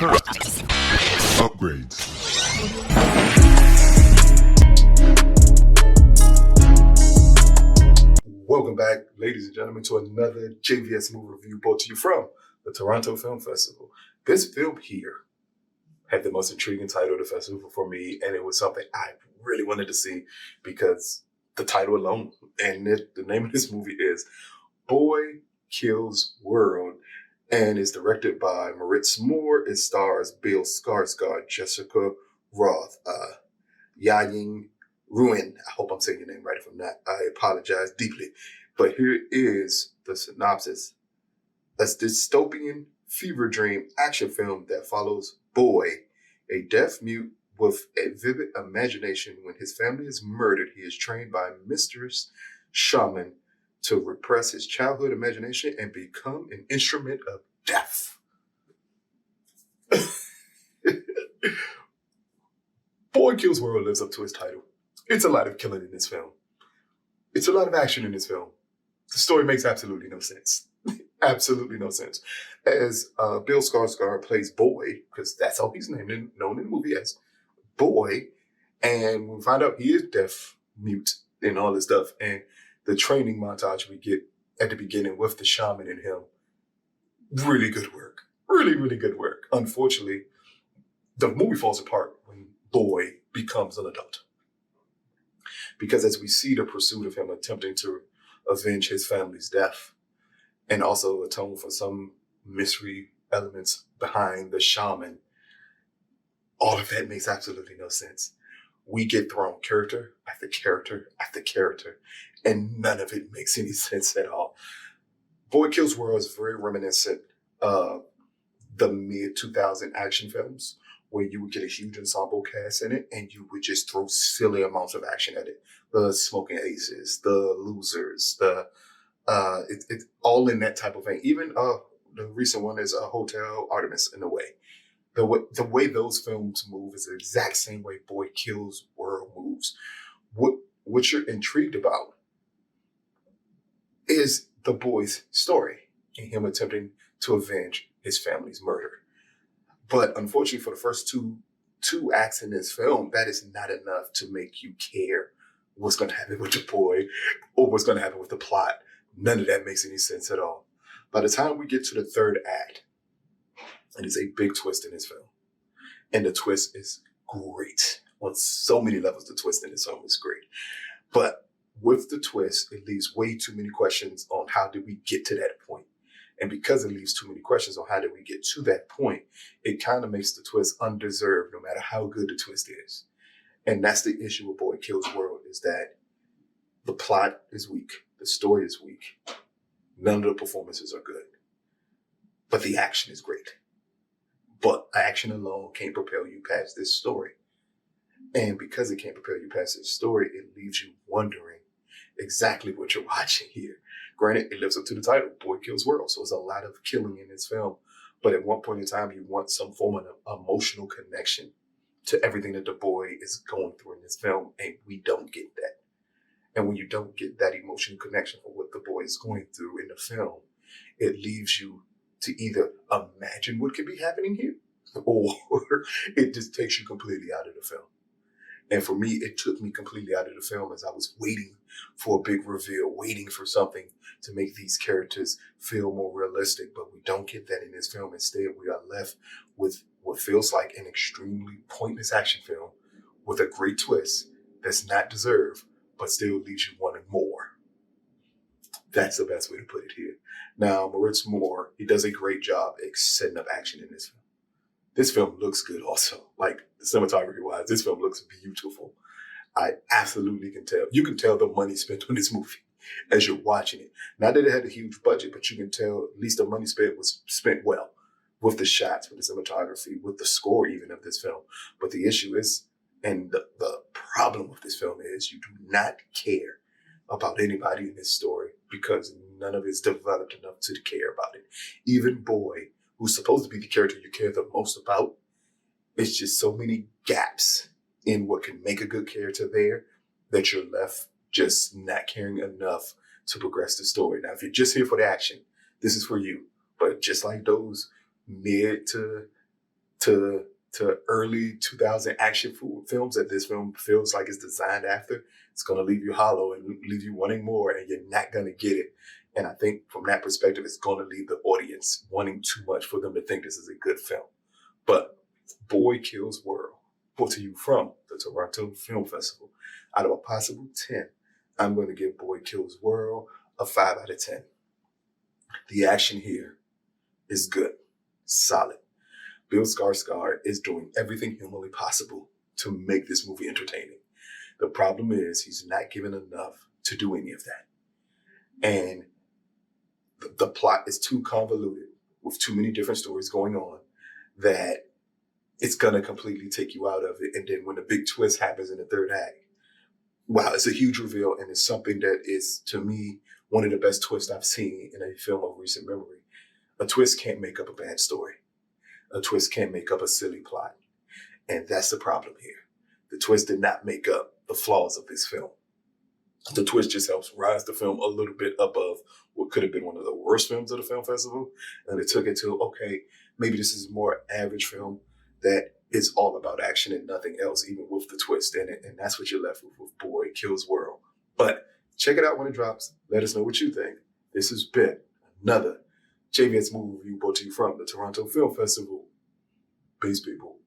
Upgrades. Welcome back, ladies and gentlemen, to another JVS movie review brought to you from the Toronto Film Festival. This film here had the most intriguing title of the festival for me, and it was something I really wanted to see because the title alone, and the name of this movie is Boy Kills World, and it's directed by Moritz Mohr. It stars Bill Skarsgård, Jessica Rothe, Yaying Ruin. I hope I'm saying your name right. If I'm not, I apologize deeply. But here is the synopsis. A dystopian fever dream action film that follows Boy, a deaf mute with a vivid imagination. When his family is murdered, he is trained by a mysterious shaman to repress his childhood imagination and become an instrument of death. Boy Kills World lives up to its title. It's a lot of killing in this film. It's a lot of action in this film. The story makes absolutely no sense. Absolutely no sense. As Bill Skarsgård plays Boy, because that's how he's known in the movie as Boy, and we find out he is deaf, mute, and all this stuff. And the training montage we get at the beginning with the shaman and him, really good work. Really, really good work. Unfortunately, the movie falls apart when Boy becomes an adult. Because as we see the pursuit of him attempting to avenge his family's death and also atone for some mystery elements behind the shaman, all of that makes absolutely no sense. We get thrown character after character after character, and none of it makes any sense at all. Boy Kills World is very reminiscent of the mid-2000 action films where you would get a huge ensemble cast in it and you would just throw silly amounts of action at it. The Smoking Aces, the Losers, it's all in that type of thing. Even the recent one is Hotel Artemis in a way. The way those films move is the exact same way Boy Kills World moves. What you're intrigued about is the boy's story and him attempting to avenge his family's murder. But unfortunately, for the first two acts in this film, that is not enough to make you care what's going to happen with the boy or what's going to happen with the plot. None of that makes any sense at all. By the time we get to the third act, it is a big twist in this film. And the twist is great. On so many levels, the twist in this film is great. But with the twist, it leaves way too many questions on how did we get to that point. And because it leaves too many questions on how did we get to that point, it kind of makes the twist undeserved no matter how good the twist is. And that's the issue with Boy Kills World, is that the plot is weak. The story is weak. None of the performances are good. But the action is great. But action alone can't propel you past this story. And because it can't propel you past this story, it leaves you wondering exactly what you're watching here. Granted, it lives up to the title, Boy Kills World. So there's a lot of killing in this film. But at one point in time, you want some form of emotional connection to everything that the boy is going through in this film. And we don't get that. And when you don't get that emotional connection for what the boy is going through in the film, it leaves you to either imagine what could be happening here, or it just takes you completely out of the film. And for me, it took me completely out of the film as I was waiting for a big reveal, waiting for something to make these characters feel more realistic. But we don't get that in this film. Instead, we are left with what feels like an extremely pointless action film with a great twist that's not deserved, but still leaves you wanting more. That's the best way to put it here. Now, Moritz Mohr, he does a great job at setting up action in this film. This film looks good also. Like, cinematography-wise, this film looks beautiful. I absolutely can tell. You can tell the money spent on this movie as you're watching it. Not that it had a huge budget, but you can tell at least the money spent was spent well with the shots, with the cinematography, with the score even of this film. But the issue is, and the problem with this film is, you do not care about anybody in this story because none of it's developed enough to care about it. Even Boy, who's supposed to be the character you care the most about, it's just so many gaps in what can make a good character there that you're left just not caring enough to progress the story. Now, if you're just here for the action, this is for you. But just like those mid to to early 2000 action films that this film feels like it's designed after, it's going to leave you hollow and leave you wanting more, and you're not going to get it. And I think from that perspective, it's going to leave the audience wanting too much for them to think this is a good film. But Boy Kills World, brought to you from the Toronto Film Festival. Out of a possible 10, I'm going to give Boy Kills World a 5 out of 10. The action here is good, solid. Bill Skarsgård is doing everything humanly possible to make this movie entertaining. The problem is he's not given enough to do any of that. And the plot is too convoluted with too many different stories going on that it's going to completely take you out of it. And then when the big twist happens in the third act, wow, it's a huge reveal. And it's something that is, to me, one of the best twists I've seen in a film of recent memory. A twist can't make up a bad story. A twist can't make up a silly plot. And that's the problem here. The twist did not make up the flaws of this film. The twist just helps rise the film a little bit above what could have been one of the worst films of the film festival. And it took it to, okay, maybe this is a more average film that is all about action and nothing else, even with the twist in it. And that's what you're left with Boy Kills World. But check it out when it drops. Let us know what you think. This has been another JVS movie review brought to you from the Toronto Film Festival. Peace, people.